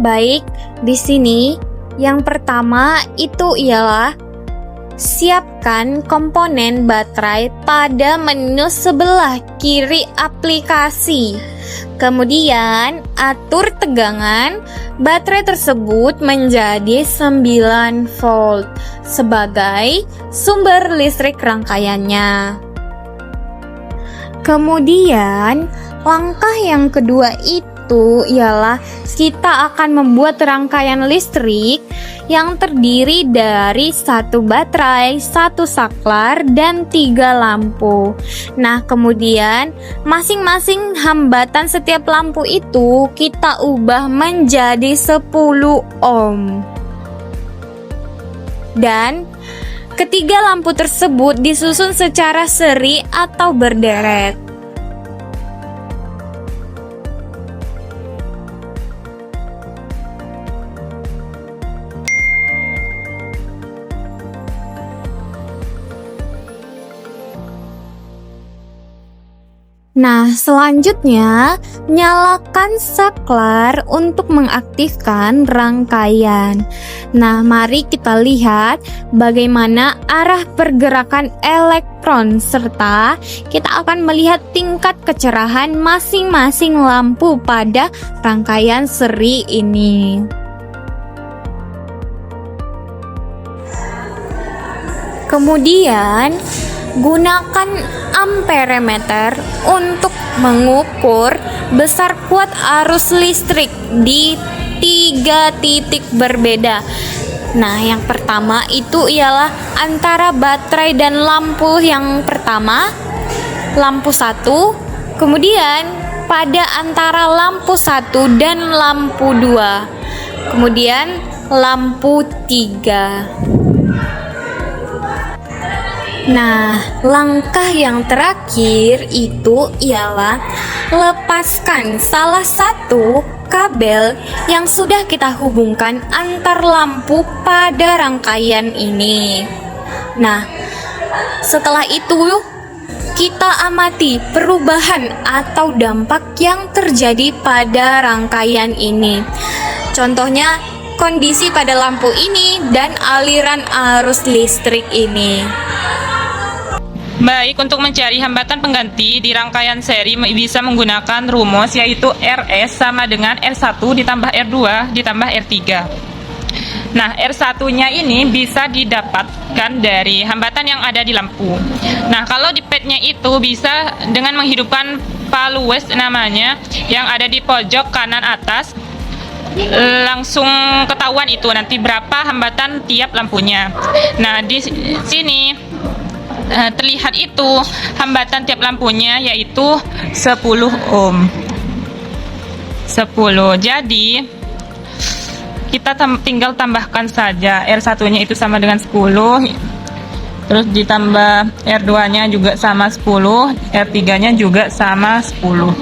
Baik, di sini yang pertama itu ialah siapkan komponen baterai pada menu sebelah kiri aplikasi. Kemudian, atur tegangan baterai tersebut menjadi 9 volt sebagai sumber listrik rangkaiannya. Kemudian, langkah yang kedua itu ialah kita akan membuat rangkaian listrik yang terdiri dari satu baterai, satu saklar, dan 3 lampu. Nah, kemudian masing-masing hambatan setiap lampu itu kita ubah menjadi 10 ohm. Dan ketiga lampu tersebut disusun secara seri atau berderet. Nah, selanjutnya nyalakan saklar untuk mengaktifkan rangkaian. Nah, mari kita lihat bagaimana arah pergerakan elektron serta kita akan melihat tingkat kecerahan masing-masing lampu pada rangkaian seri ini. Kemudian gunakan amperemeter untuk mengukur besar kuat arus listrik di 3 titik berbeda. Nah, yang pertama itu ialah antara baterai dan lampu yang pertama, lampu 1, kemudian pada antara lampu 1 dan lampu 2, kemudian lampu 3. Nah, langkah yang terakhir itu ialah lepaskan salah satu kabel yang sudah kita hubungkan antar lampu pada rangkaian ini. Nah, setelah itu kita amati perubahan atau dampak yang terjadi pada rangkaian ini. Contohnya, kondisi pada lampu ini dan aliran arus listrik ini. Baik, untuk mencari hambatan pengganti di rangkaian seri bisa menggunakan rumus yaitu RS sama dengan R1 ditambah R2 ditambah R3. Nah, R1-nya ini bisa didapatkan dari hambatan yang ada di lampu. Nah, kalau di padnya itu bisa dengan menghidupkan palu West namanya yang ada di pojok kanan atas. Langsung ketahuan itu nanti berapa hambatan tiap lampunya. Nah, di sini terlihat itu hambatan tiap lampunya yaitu 10 ohm. 10. Jadi kita tinggal tambahkan saja R1-nya itu sama dengan 10. Terus ditambah R2-nya juga sama 10, R3-nya juga sama 10.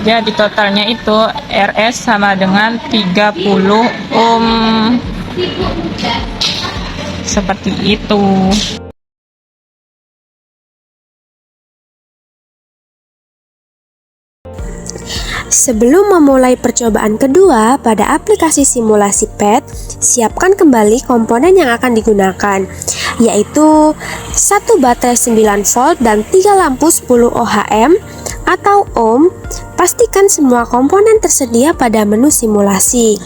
Jadi totalnya itu RS sama dengan 30 ohm. Seperti itu. Sebelum memulai percobaan kedua pada aplikasi simulasi pad, siapkan kembali komponen yang akan digunakan, yaitu satu baterai 9 volt dan 3 lampu 10 ohm atau ohm. Pastikan semua komponen tersedia pada menu simulasi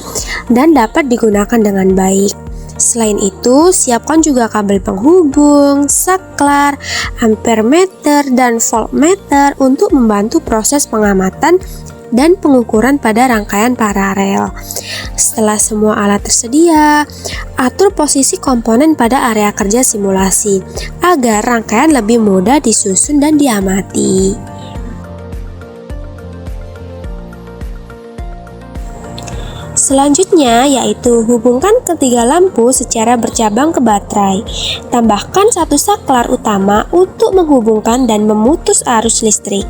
dan dapat digunakan dengan baik. Selain itu, siapkan juga kabel penghubung, saklar, ampermeter, dan voltmeter untuk membantu proses pengamatan dan pengukuran pada rangkaian paralel. Setelah semua alat tersedia, atur posisi komponen pada area kerja simulasi agar rangkaian lebih mudah disusun dan diamati. Selanjutnya yaitu hubungkan ketiga lampu secara bercabang ke baterai. Tambahkan satu saklar utama untuk menghubungkan dan memutus arus listrik.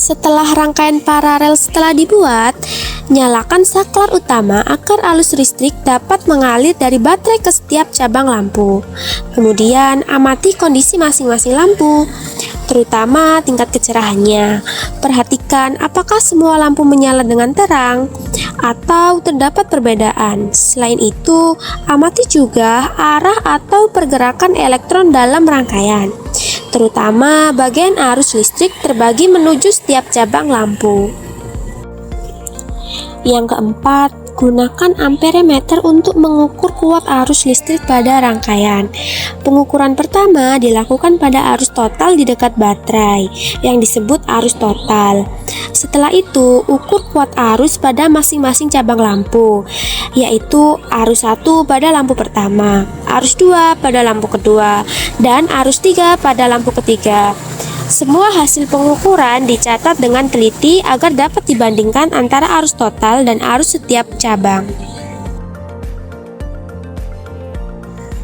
Setelah rangkaian paralel setelah dibuat, nyalakan saklar utama agar arus listrik dapat mengalir dari baterai ke setiap cabang lampu. Kemudian amati kondisi masing-masing lampu, terutama tingkat kecerahannya. Perhatikan apakah semua lampu menyala dengan terang atau terdapat perbedaan. Selain itu, amati juga arah atau pergerakan elektron dalam rangkaian, terutama bagian arus listrik terbagi menuju setiap cabang lampu. Yang keempat, gunakan amperemeter untuk mengukur kuat arus listrik pada rangkaian. Pengukuran pertama dilakukan pada arus total di dekat baterai yang disebut arus total. Setelah itu, ukur kuat arus pada masing-masing cabang lampu, yaitu arus 1 pada lampu pertama, arus 2 pada lampu kedua, dan arus 3 pada lampu ketiga. Semua hasil pengukuran dicatat dengan teliti agar dapat dibandingkan antara arus total dan arus setiap cabang.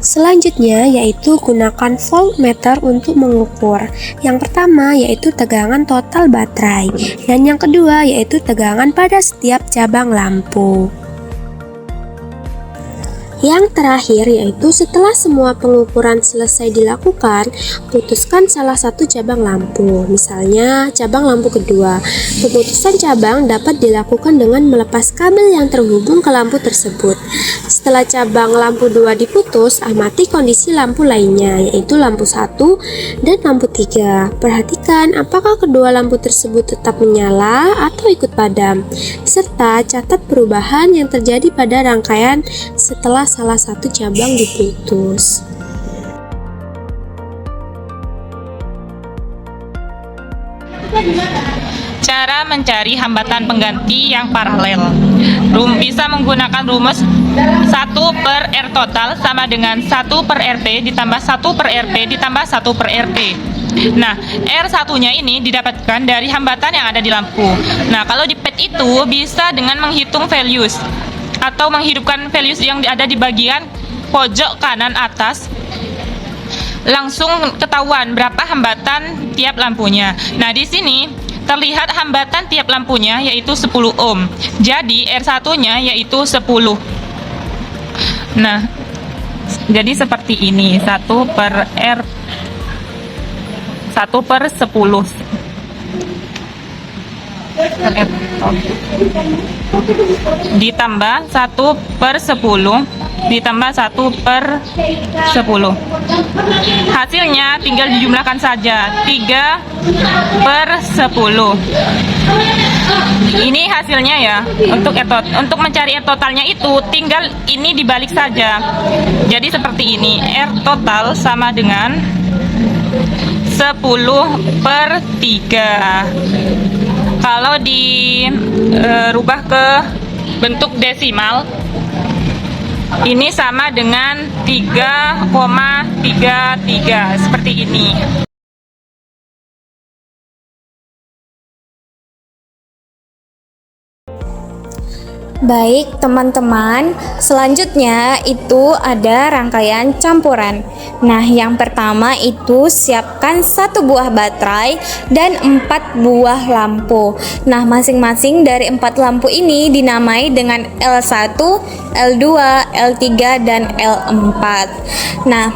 Selanjutnya yaitu gunakan voltmeter untuk mengukur. Yang pertama yaitu tegangan total baterai, dan yang kedua yaitu tegangan pada setiap cabang lampu. Yang terakhir yaitu setelah semua pengukuran selesai dilakukan, putuskan salah satu cabang lampu, misalnya cabang lampu kedua. Pemutusan cabang dapat dilakukan dengan melepas kabel yang terhubung ke lampu tersebut. Setelah cabang lampu 2 diputus, amati kondisi lampu lainnya, yaitu lampu 1 dan lampu 3. Perhatikan apakah kedua lampu tersebut tetap menyala atau ikut padam, serta catat perubahan yang terjadi pada rangkaian setelah salah satu cabang diputus. Cara mencari hambatan pengganti yang paralel. Bisa menggunakan rumus 1 per R total sama dengan 1 per RT ditambah 1 per RT ditambah 1 per RT. Nah, R1-nya ini didapatkan dari hambatan yang ada di lampu. Nah, kalau di pad itu bisa dengan menghitung values atau menghidupkan values yang ada di bagian pojok kanan atas, langsung ketahuan berapa hambatan tiap lampunya. Nah, di sini terlihat hambatan tiap lampunya yaitu 10 ohm. Jadi R1-nya yaitu 10. Nah, jadi seperti ini, 1 per 10 ditambah 1 per 10 ditambah 1 per 10. Hasilnya tinggal dijumlahkan saja, 3 per 10. Ini hasilnya ya. Untuk mencari R totalnya itu tinggal ini dibalik saja. Jadi seperti ini, R total sama dengan 10 per 3. Kalau dirubah ke bentuk desimal, ini sama dengan 3,33 seperti ini. Baik teman-teman, selanjutnya itu ada rangkaian campuran. Nah, yang pertama itu siapkan 1 buah baterai dan 4 buah lampu. Nah, masing-masing dari 4 lampu ini dinamai dengan L1, L2, L3, dan L4. Nah,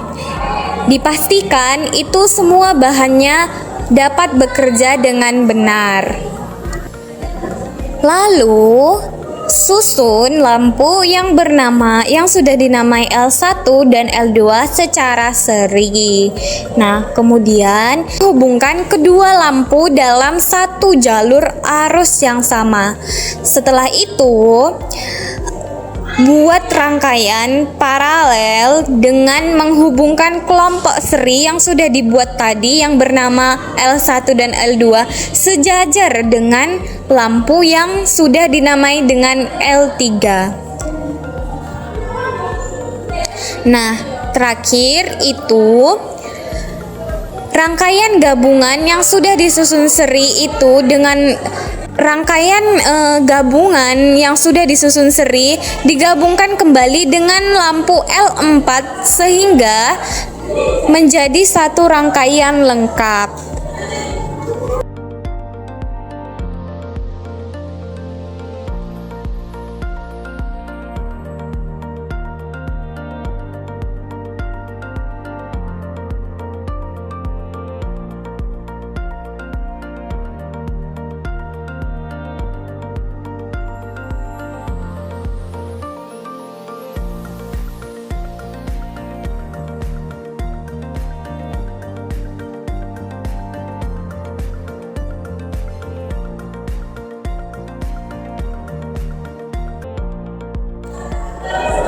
dipastikan itu semua bahannya dapat bekerja dengan benar. Lalu susun lampu yang sudah dinamai L1 dan L2 secara seri. Nah, kemudian hubungkan kedua lampu dalam satu jalur arus yang sama. Setelah itu, buat rangkaian paralel dengan menghubungkan kelompok seri yang sudah dibuat tadi yang bernama L1 dan L2 sejajar dengan lampu yang sudah dinamai dengan L3. Nah, terakhir itu rangkaian gabungan yang sudah disusun seri itu dengan rangkaian gabungan yang sudah disusun seri digabungkan kembali dengan lampu L4 sehingga menjadi satu rangkaian lengkap.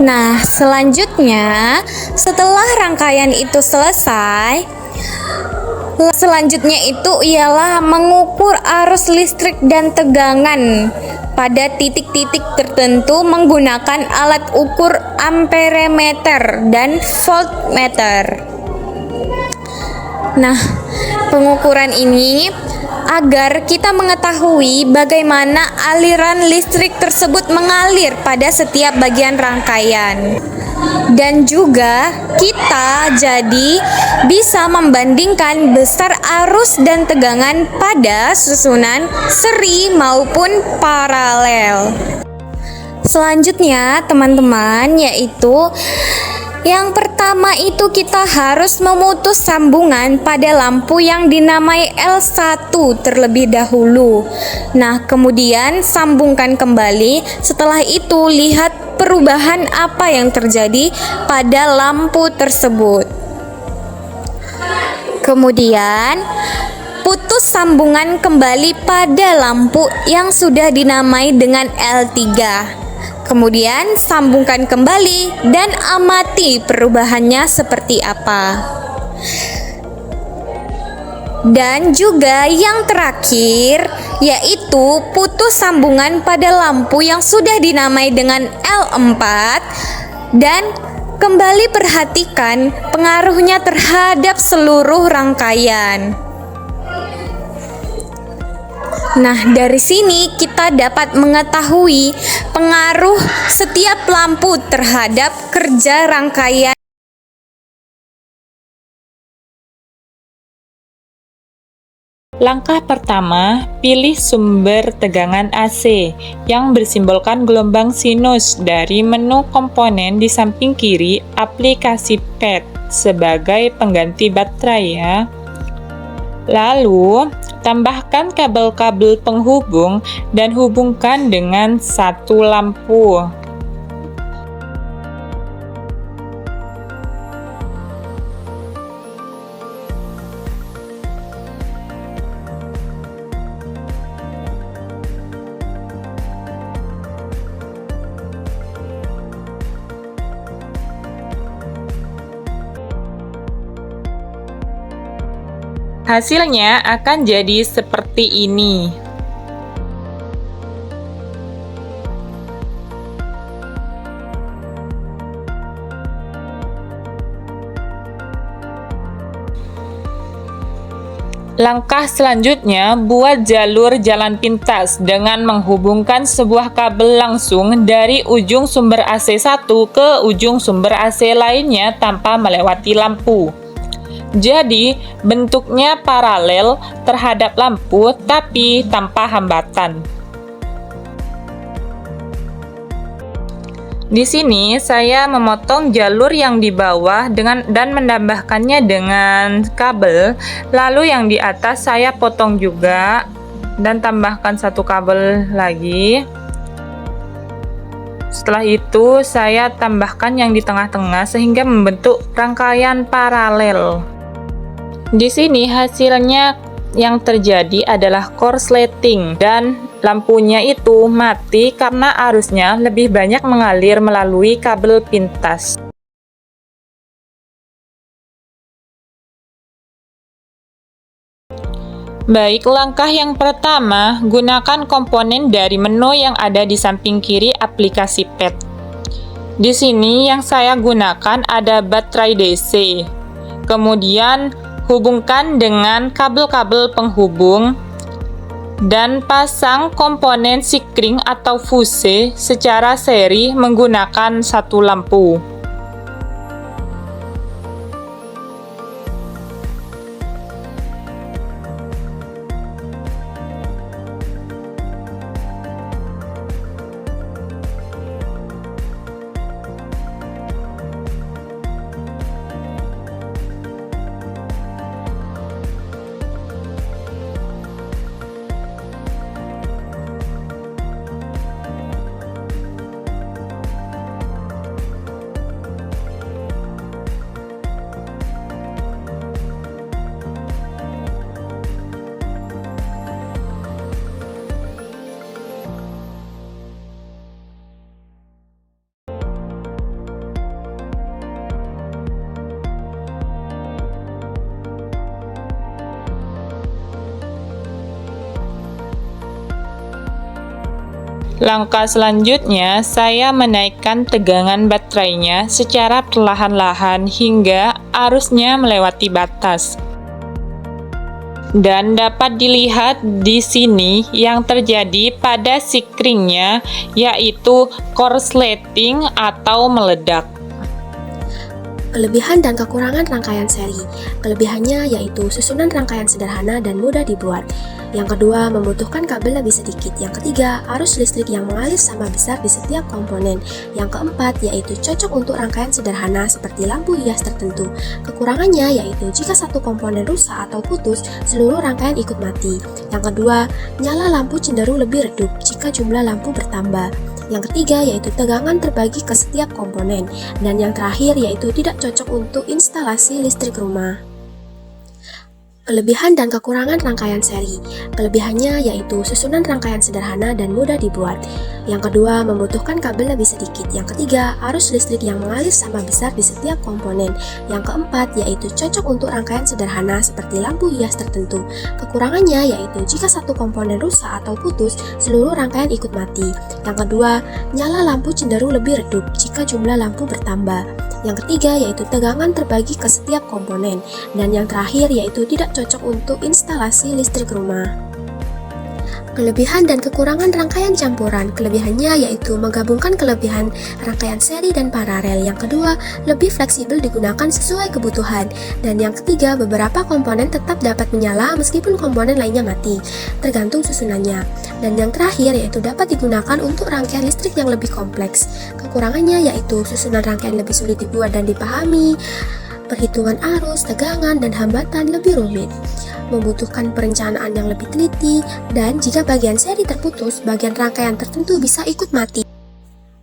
Nah, selanjutnya setelah rangkaian itu selesai, selanjutnya itu ialah mengukur arus listrik dan tegangan pada titik-titik tertentu menggunakan alat ukur amperemeter dan voltmeter. Nah, pengukuran ini agar kita mengetahui bagaimana aliran listrik tersebut mengalir pada setiap bagian rangkaian. Dan juga kita jadi bisa membandingkan besar arus dan tegangan pada susunan seri maupun paralel. Selanjutnya teman-teman, yaitu yang pertama itu kita harus memutus sambungan pada lampu yang dinamai L1 terlebih dahulu. Nah, kemudian sambungkan kembali. Setelah itu lihat perubahan apa yang terjadi pada lampu tersebut. Kemudian putus sambungan kembali pada lampu yang sudah dinamai dengan L3. Kemudian sambungkan kembali dan amati perubahannya seperti apa. Dan juga yang terakhir yaitu putus sambungan pada lampu yang sudah dinamai dengan L4 dan kembali perhatikan pengaruhnya terhadap seluruh rangkaian. Nah, dari sini kita dapat mengetahui pengaruh setiap lampu terhadap kerja rangkaian. Langkah pertama, pilih sumber tegangan AC yang bersimbolkan gelombang sinus dari menu komponen di samping kiri aplikasi pad sebagai pengganti baterai ya. Lalu, tambahkan kabel-kabel penghubung dan hubungkan dengan satu lampu. Hasilnya akan jadi seperti ini. Langkah selanjutnya, buat jalur jalan pintas dengan menghubungkan sebuah kabel langsung dari ujung sumber AC1 ke ujung sumber AC lainnya tanpa melewati lampu. Jadi, bentuknya paralel terhadap lampu tapi tanpa hambatan. Di sini saya memotong jalur yang di bawah dan menambahkannya dengan kabel, lalu yang di atas saya potong juga dan tambahkan satu kabel lagi. Setelah itu saya tambahkan yang di tengah-tengah sehingga membentuk rangkaian paralel. Di sini hasilnya yang terjadi adalah korsleting dan lampunya itu mati karena arusnya lebih banyak mengalir melalui kabel pintas. Baik, langkah yang pertama, gunakan komponen dari menu yang ada di samping kiri aplikasi pad. Di sini yang saya gunakan ada baterai DC. Kemudian hubungkan dengan kabel-kabel penghubung dan pasang komponen sikring atau fuse secara seri menggunakan satu lampu. Langkah selanjutnya, saya menaikkan tegangan baterainya secara perlahan-lahan hingga arusnya melewati batas. Dan dapat dilihat di sini yang terjadi pada sikringnya, yaitu korsleting atau meledak. Kelebihan dan kekurangan rangkaian seri. Kelebihannya yaitu susunan rangkaian sederhana dan mudah dibuat. Yang kedua, membutuhkan kabel lebih sedikit. Yang ketiga, arus listrik yang mengalir sama besar di setiap komponen. Yang keempat, yaitu cocok untuk rangkaian sederhana seperti lampu hias tertentu. Kekurangannya yaitu jika satu komponen rusak atau putus, seluruh rangkaian ikut mati. Yang kedua, nyala lampu cenderung lebih redup jika jumlah lampu bertambah. Yang ketiga yaitu tegangan terbagi ke setiap komponen. Dan yang terakhir yaitu tidak cocok untuk instalasi listrik rumah. Kelebihan dan kekurangan rangkaian seri. Kelebihannya yaitu susunan rangkaian sederhana dan mudah dibuat. Yang kedua, membutuhkan kabel lebih sedikit. Yang ketiga, arus listrik yang mengalir sama besar di setiap komponen. Yang keempat, yaitu cocok untuk rangkaian sederhana seperti lampu hias tertentu. Kekurangannya yaitu jika satu komponen rusak atau putus, seluruh rangkaian ikut mati. Yang kedua, nyala lampu cenderung lebih redup jika jumlah lampu bertambah. Yang ketiga yaitu tegangan terbagi ke setiap komponen. Dan yang terakhir yaitu tidak cocok untuk instalasi listrik rumah. Kelebihan dan kekurangan rangkaian campuran. Kelebihannya yaitu menggabungkan kelebihan rangkaian seri dan paralel. Yang kedua, lebih fleksibel digunakan sesuai kebutuhan. Dan yang ketiga, beberapa komponen tetap dapat menyala meskipun komponen lainnya mati, tergantung susunannya. Dan yang terakhir yaitu dapat digunakan untuk rangkaian listrik yang lebih kompleks. Kekurangannya yaitu susunan rangkaian lebih sulit dibuat dan dipahami, perhitungan arus, tegangan, dan hambatan lebih rumit, membutuhkan perencanaan yang lebih teliti, dan jika bagian seri terputus, bagian rangkaian tertentu bisa ikut mati.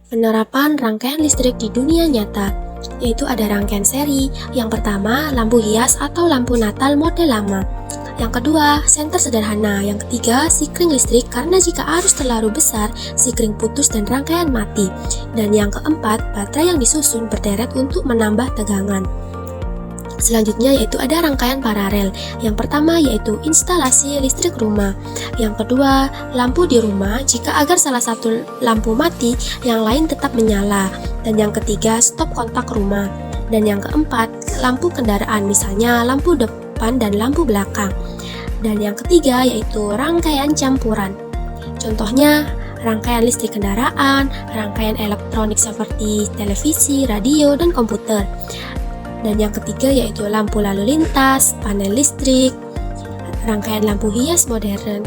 Penerapan rangkaian listrik di dunia nyata, yaitu ada rangkaian seri. Yang pertama, lampu hias atau lampu Natal model lama. Yang kedua, senter sederhana. Yang ketiga, sikring listrik karena jika arus terlalu besar, sikring putus dan rangkaian mati. Dan yang keempat, baterai yang disusun berderet untuk menambah tegangan. Selanjutnya yaitu ada rangkaian paralel. Yang pertama yaitu instalasi listrik rumah. Yang kedua, lampu di rumah jika agar salah satu lampu mati, yang lain tetap menyala. Dan yang ketiga, stop kontak rumah. Dan yang keempat, lampu kendaraan, misalnya lampu depan dan lampu belakang. Dan yang ketiga yaitu rangkaian campuran. Contohnya, rangkaian listrik kendaraan, rangkaian elektronik seperti televisi, radio, dan komputer. Dan yang ketiga yaitu lampu lalu lintas, panel listrik, rangkaian lampu hias modern.